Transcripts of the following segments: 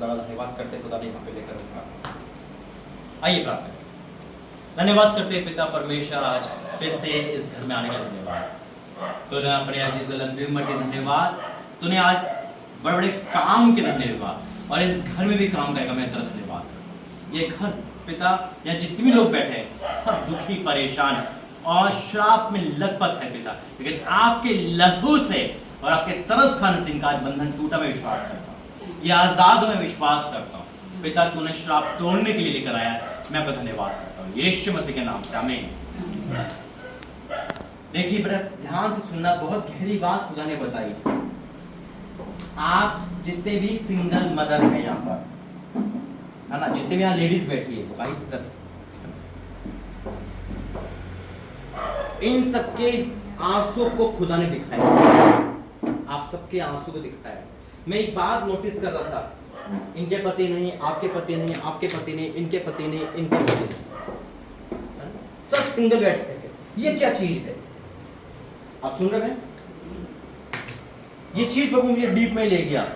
खुदा का धन्यवाद करते खुदा ने यहाँ पे लेकर रखा। आइए प्रार्थना करें। धन्यवाद करते पिता परमेश्वर, आज फिर से इस घर में आने का धन्यवाद। तूने अपने अजीज लंबी उम्र के धन्यवाद, तूने आज बड़े बड़े काम के धन्यवाद, और इस घर में भी काम करेगा। मैं तरह धन्यवाद करता। ये घर पिता, यहाँ जितने भी लोग बैठे हैं सब दुखी परेशान और श्राप में लथपथ है पिता, लेकिन आपके लहू से और आपके तरस खाने से इनका आज बंधन टूटा। मैं विश्वास करता हूँ, ये आजाद में विश्वास करता हूँ पिता, तूने श्राप तोड़ने के लिए लेकर आया। मैं आपका धन्यवाद करता हूँ यीशु मसीह के नाम से, आमीन। देखिए बड़ा ध्यान से सुनना, बहुत गहरी बात खुदा ने बताई। आप जितने भी सिंगल मदर हैं यहाँ पर, है ना, जितने भी यहाँ लेडीज बैठी है भाई, इधर इन सबके आंसू को खुदा ने दिखाया। आप सबके आंसू को दिखाया। मैं एक बात नोटिस कर रहा था, इनके पति नहीं, आपके पति नहीं, आपके पति नहीं, इनके पति नहीं, इनके पति नहीं, सब सिंगल बैठे हैं। ये क्या चीज है? आप सुन रहे हैं? ये चीज प्रभु मुझे डीप में ले गया।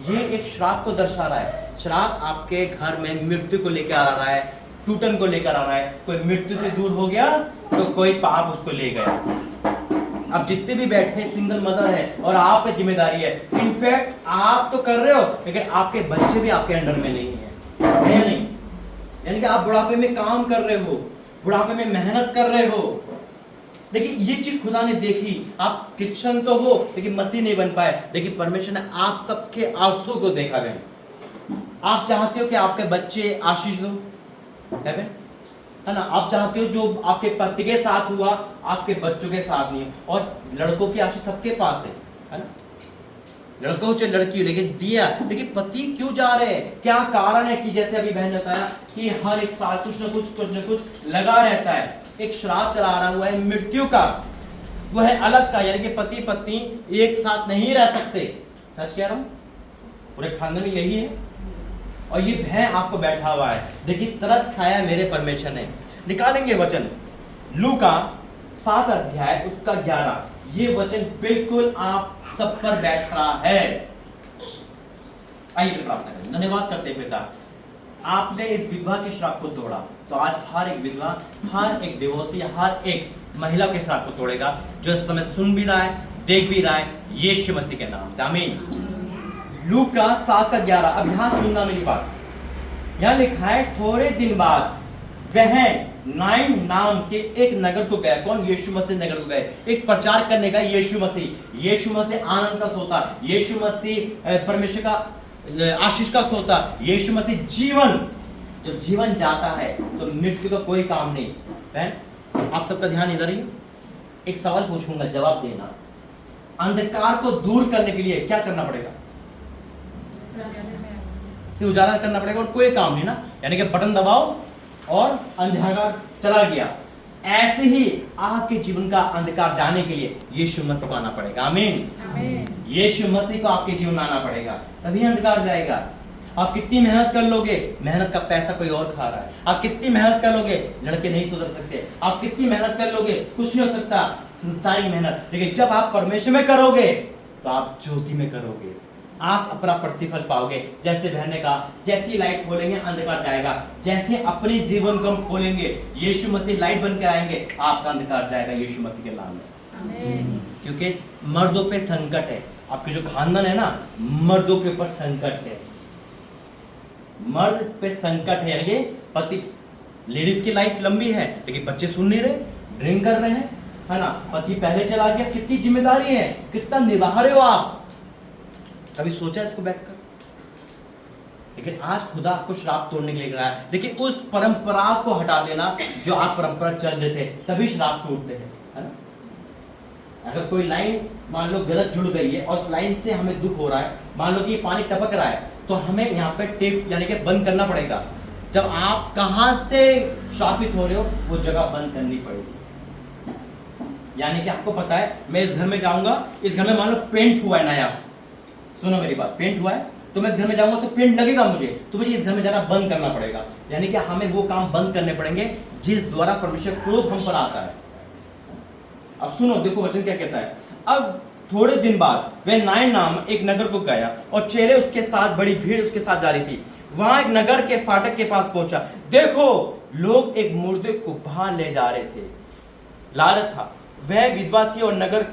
ये एक श्राप को दर्शा रहा है। श्राप आपके घर में मृत्यु को लेकर आ रहा है, टूटन को लेकर आ रहा है। कोई मृत्यु से दूर हो गया तो कोई पाप उसको ले गया। अब जितने भी बैठे सिंगल मदर है और आप पे जिम्मेदारी है। इनफैक्ट आप तो कर रहे हो, लेकिन आपके बच्चे भी आपके अंडर में नहीं है या नहीं? यानी कि आप बुढ़ापे में काम कर रहे हो, बुढ़ापे में मेहनत कर रहे हो। लेकिन ये चीज खुदा ने देखी, आप क्रिश्चियन तो हो लेकिन मसीह नहीं बन पाए, लेकिन परमेश्वर ने आप सबके आंसू को देखा गया। आप चाहते हो कि आपके बच्चे आशीष दो, है ना? आप चाहते हो जो आपके पति के साथ हुआ आपके बच्चों के साथ नहीं। और लड़कों की आशीष सबके पास है ना? लड़कों हो चाहे लड़की हो, लेकिन दिया, लेकिन पति क्यों जा रहे हैं? क्या कारण है कि जैसे अभी बहन ने बताया कि हर एक साल कुछ न कुछ लगा रहता है। एक श्राप चला रहा हुआ है मृत्यु का, वो है अलग का, यानी कि पति पत्नी एक साथ नहीं रह सकते। सच कह रहा हूं, पूरे खानदान में यही है। और ये भय आपको बैठा हुआ है। देखिए तरस खाया मेरे परमेश्वर ने। निकालेंगे वचन लूका 7 अध्याय उसका 11। ये वचन बिल्कुल आप सब पर बैठ रहा है। आइए प्रार्थना करें। धन्यवाद करते पिता, आपने इस विधवा के श्राप को तोड़ा, तो आज हर एक विधवा, हर एक डिवोर्सी, हर एक महिला के श्राप को तोड़ेगा जो इस समय सुन भी रहा है, देख भी रहा है, यीशु मसीह के नाम से, आमीन। लूका 7:11। अब यहां सुनना मेरी बात। यहां लिखा है थोड़े दिन बाद वह नाइन नाम के एक नगर को गए। कौन? यीशु मसीह नगर को गए। एक प्रचार करने का यीशु मसीह आनंद का सोता, यीशु मसीह परमेश्वर का आशीष का सोता, यीशु मसीह जीवन। जब जीवन जाता है तो मृत्यु का कोई काम नहीं। बहन आप सबका ध्यान इधर ही। एक सवाल पूछूंगा, जवाब देना। अंधकार को दूर करने के लिए क्या करना पड़ेगा? सिर्फ उजाला करना पड़ेगा और कोई काम नहीं ना, यानी कि बटन दबाओ और अंधकार चला गया। ऐसे ही आपके जीवन का अंधकार जाने के लिए यीशु मसीह को आना पड़ेगा, आमीन। यीशु मसीह को आपके जीवन में आना पड़ेगा, तभी अंधकार जाएगा। आप कितनी मेहनत कर लोगे, मेहनत का पैसा कोई और खा रहा है। आप कितनी मेहनत कर लोगे, लड़के नहीं सुधर सकते। आप कितनी मेहनत कर लोगे, कुछ नहीं हो सकता, संसारिक मेहनत। लेकिन जब आप परमेश्वर में करोगे तो आप ज्योति में करोगे, आप अपना प्रतिफल पाओगे। जैसे बहन ने कहा, जैसी लाइट खोलेंगे अंधकार जाएगा। जैसे अपने जीवन को हम खोलेंगे, यीशु मसीह लाइट बनकर आएंगे, आपका अंधकार जाएगा यीशु मसीह के नाम में। क्योंकि मर्दों पे संकट है। आपके जो खानदान है ना, मर्दों के ऊपर संकट है। मर्द पे संकट है, यानी कि पति, लेडीज की लाइफ लंबी है लेकिन बच्चे सुन नहीं रहे, ड्रिंक कर रहे हैं, है ना? पति पहले चला गया। कितनी जिम्मेदारी है, कितना निभा रहे हो आप? कभी सोचा इसको बैठकर? लेकिन आज खुदा आपको श्राप तोड़ने के लिए करा है। देखिए उस परंपरा को हटा देना जो आप परंपरा चल रहे थे, तभी श्राप टूटते हैं, है ना? अगर कोई लाइन मान लो गलत जुड़ गई है और उस लाइन से हमें दुख हो रहा है, मान लो कि पानी टपक रहा है, तो हमें यहाँ पे टेप यानी कि बंद करना पड़ेगा। जब आप कहां से श्रापित हो रहे हो वो जगह बंद करनी पड़ेगी। यानी कि आपको पता है, मैं इस घर में जाऊंगा, इस घर में मान लो पेंट हुआ है नया, सुनो मेरी बात, पेंट हुआ है तो मैं इस घर में जाऊंगा तो पेंट लगेगा मुझे, तो मुझे इस घर में जाना बंद करना पड़ेगा। यानी कि हमें वो काम बंद करने पड़ेंगे जिस द्वारा परमेश्वर क्रोध हम पर आता है। अब सुनो, देखो वचन क्या कहता है। अब थोड़े दिन बाद वह नाइन नाम एक नगर को गया और चेले उसके साथ, बड़ी भीड़ उसके साथ जा रही थी। वहां एक नगर के फाटक के पास पहुंचा, देखो लोग एक मुर्दे को बाहर ले जा रहे थे, ला रहा था। वह विधवा थी और नगर,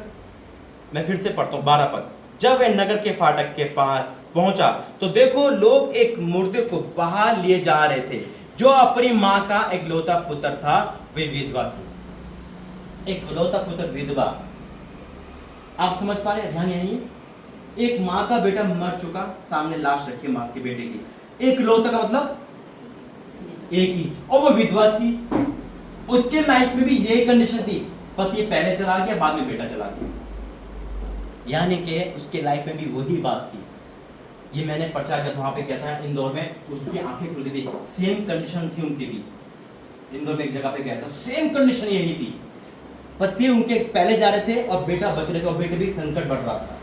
मैं फिर से पढ़ता हूं 12 पद। जब वह नगर के फाटक के पास पहुंचा तो देखो लोग एक मुर्दे को बाहर लिए जा रहे थे, जो अपनी मां का एकलौता पुत्र था, वे विधवा थी। एकलौता पुत्र, विधवा, आप समझ पा रहे हैं? ध्यान यही, एक मां का बेटा मर चुका, सामने लाश रखी मां के बेटे की, एकलौता का मतलब एक ही, और वो विधवा थी। उसके लाइफ में भी यही कंडीशन थी, पति पहले चला गया, बाद में बेटा चला गया, यानी कि उसके लाइफ में भी वही बात थी। ये मैंने प्रचार जब वहां पे किया था इंदौर में, उसकी आंखें खुल गई थी, सेम कंडीशन थी उनकी भी। इंदौर में एक जगह पे गया था, सेम कंडीशन यही थी, पति उनके पहले जा रहे थे और बेटा बच रहे थे, और बेटे भी संकट बढ़ रहा था।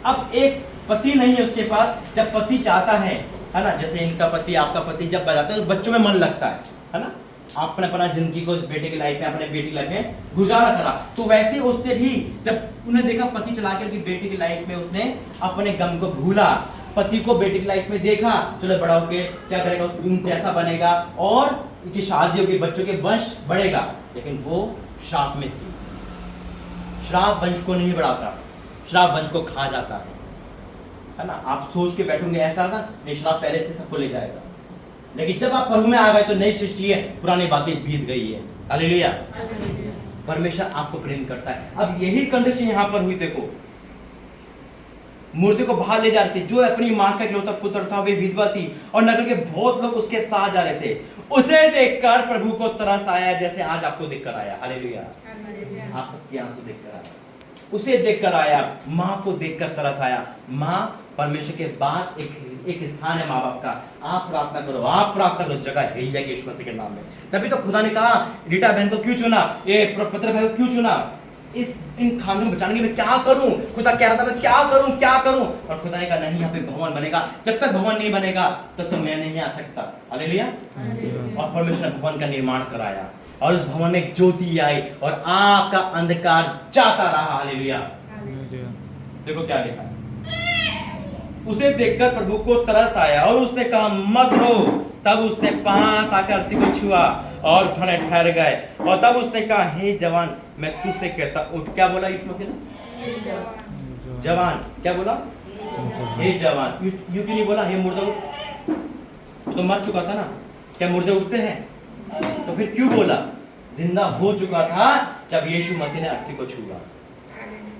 अब एक पति नहीं है उसके पास, जब पति चाहता है ना, जैसे इनका पति आपका पति जब बजाता है तो बच्चों में मन लगता है ना, आपने अपना जिंदगी को इस बेटे की लाइफ में, अपने बेटी की लाइफ में गुजारा करा, तो वैसे उसने भी जब उन्हें देखा पति चला गया, बेटी की लाइफ में उसने अपने गम को भूला, पति को बेटी की लाइफ में देखा, चलो बड़ा होके क्या करेगा, जैसा बनेगा और उनकी शादी होगी, बच्चों के वंश बढ़ेगा, लेकिन वो श्राप में थी। श्राप वंश को नहीं बढ़ाता, श्राप वंश को खा जाता है ना। आप सोच के बैठोगे ऐसा ना, नहीं श्राप पहले से सबको ले जाएगा, लेकिन जब आप प्रभु में आ गए तो नई सृष्टि है, पुरानी बातें बीत गई है। हालेलुया। परमेश्वर आपको प्रेम करता है। अब यही कंडीशन यहां पर हुई, देखो मूर्ति को बाहर ले जा रहे थे, जो अपनी मां का इकलौता पुत्र था, वे विधवा थी और नगर के बहुत लोग उसके साथ जा रहे थे। उसे देखकर प्रभु को तरस आया, जैसे आज आपको देखकर आया। हालेलुया। आप सबके आंसू देखकर आया, उसे देखकर आया, मां को देखकर तरस आया। मां परमेश्वर के बाद एक स्थान है माँ बाप का। आप प्रार्थना करो, आप प्रार्थना करो, जगह हिल जाएगी यीशु मसीह के नाम में। तभी तो खुदा ने कहा रीटा बहन को क्यों चुना, ये पत्र भाई को क्यों चुना, इन खानों को बचाने के मैं क्या करूं। खुदा कह रहा था मैं क्या करूं, और खुदा ने कहा नहीं, यहाँ पे भवन बनेगा, जब तक भवन नहीं बनेगा तब तक मैं नहीं आ सकता। हालेलुया। और परमेश्वर ने भवन का निर्माण कराया, और उस भवन में एक ज्योति आई और आपका अंधकार जाता रहा। हालेलुया। देखो क्या लिखा है, उसे देखकर प्रभु को तरस आया और उसने कहा मत रो। तब उसने पास आकर अर्थी को छुआ और उठने ठहर गए, और तब उसने कहा हे जवान, मैं तुझसे कहता उठ। क्या बोला यीशु मसीह ने? जवान। क्या बोला? हे जवान। यू क्यों नहीं बोला हे मुर्दा उठ? तो मर चुका था ना, क्या मुर्दे उठते हैं? तो फिर क्यों बोला? जिंदा हो चुका था जब यीशु मसीह ने अर्थी को छुआ।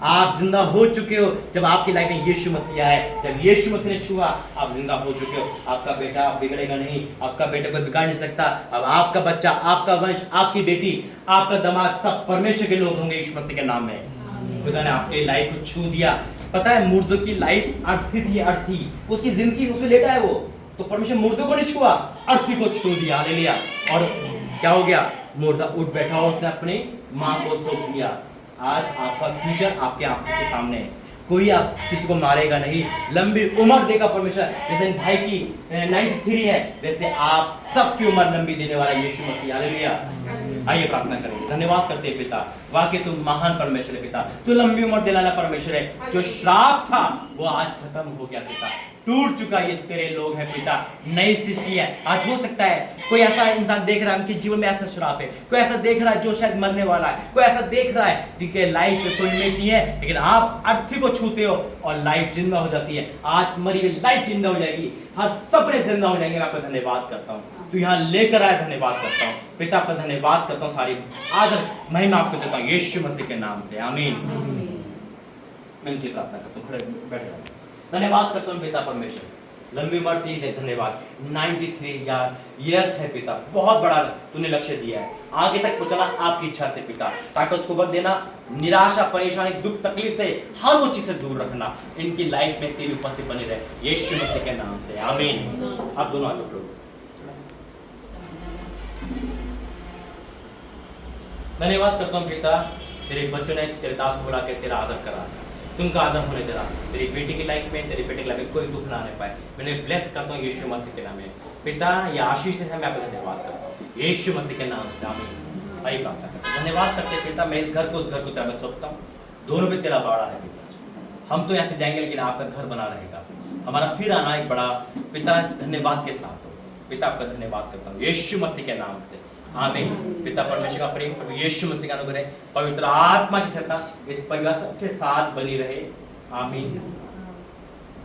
आप जिंदा हो चुके हो जब आपकी लाइफ में यीशु मसीह आए, जब यीशु मसीह ने छुआ आप जिंदा हो चुके हो। आपका बेटा बिगड़ेगा नहीं, आपका बेटा को बिगाड़ नहीं सकता। अब आपका बच्चा, आपका वंश, आपकी बेटी, आपका दामाद सब परमेश्वर के लोग होंगे यीशु मसीह के नाम में। खुदा ने आपके लाइफ को छू दिया। पता है मुर्दों की लाइफ अर्थी थी, अर्थी उसकी जिंदगी उसमें लेटा है वो, तो परमेश्वर मुर्दों को नहीं छुआ, अर्थी को छू दिया। हालेलुया। और क्या हो गया? मुर्दा उठ बैठा और उसने अपनी मां को सौंप दिया। आज आपका फ्यूचर आपके आंखों के सामने है, कोई आप किसी को मारेगा नहीं, लंबी उम्र देगा परमेश्वर। जैसे भाई की 93 है, वैसे आप सबकी उम्र लंबी देने वाला यीशु मसीह। हालेलुया। आइए प्रार्थना करें। धन्यवाद करते हैं पिता, वाकई तुम महान परमेश्वर है पिता, तू लंबी उम्र देने वाला परमेश्वर है। जो श्राप था वो आज खत्म हो गया पिता, टूट चुका। ये तेरे लोग हैं पिता, नई सृष्टि है। आज हो सकता है कोई ऐसा इंसान देख रहा है उनके जीवन में ऐसा श्राप है, कोई ऐसा देख रहा है जो शायद मरने वाला है, कोई ऐसा देख रहा है जिनके लाइफ में कोई नहीं है, लेकिन आप अर्थी को छूते हो और लाइफ जिंदा हो जाती है। आज मरी हुई लाइफ जिंदा हो जाएगी, हर सपने जिंदा हो जाएंगे। मैं आपका धन्यवाद करता हूँ, तू यहाँ लेकर आया, धन्यवाद करता हूँ पिता, आपका धन्यवाद करता हूँ। सारी आदर महिमा आपको देता हूँ यीशु मसीह के नाम से, आमीन। मैं इनकी प्रार्थना करता हूँ, खड़े बैठ जाओ। धन्यवाद करता हूँ पिता परमेश्वर, लंबी उम्र दी है, धन्यवाद। 93 ईयर्स है पिता, बहुत बड़ा तूने लक्ष्य दिया है, आगे तक पहुंचना आपकी इच्छा से पिता। ताकत को बल देना, निराशा, परेशानी, दुख, तकलीफ से हर वो चीज से दूर रखना, इनकी लाइफ में तेरी उपस्थिति बनी रहे यीशु मसीह के नाम से, आमीन। आप दोनों आ जाओ। धन्यवाद करता हूँ पिता, तेरे बच्चों ने तेरे दास को बुला के तेरा आदर करा, तुमका आदर होने दे रहा। तेरी बेटी की लाइफ में, तेरी बेटे की लाइफ में कोई दुख ना आने पाए। मैंने ब्लेस करता हूँ यीशु मसीह के नाम में पिता, या आशीष से मैं आपका धन्यवाद करता हूँ यीशु मसीह के नाम से, आमीन। भाई प्रार्थना करता हूँ, धन्यवाद करते पिता, मैं इस घर को उस घर को तेरा मैं सौंपता हूँ, दोनों पे तेरा बाड़ा है पिता, हम तो यहाँ से जाएंगे लेकिन आपका घर बना रहेगा। हमारा फिर आना एक बड़ा पिता धन्यवाद के साथ हो। पिता आपका धन्यवाद करता हूँ यीशु मसीह के नाम से, आमीन। पिता परमेश्वर का प्रेम, प्रभु यीशु मसीह का अनुग्रह, पवित्र आत्मा की सत्ता इस परिवार के साथ बनी रहे, आमीन।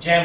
जय मसीह।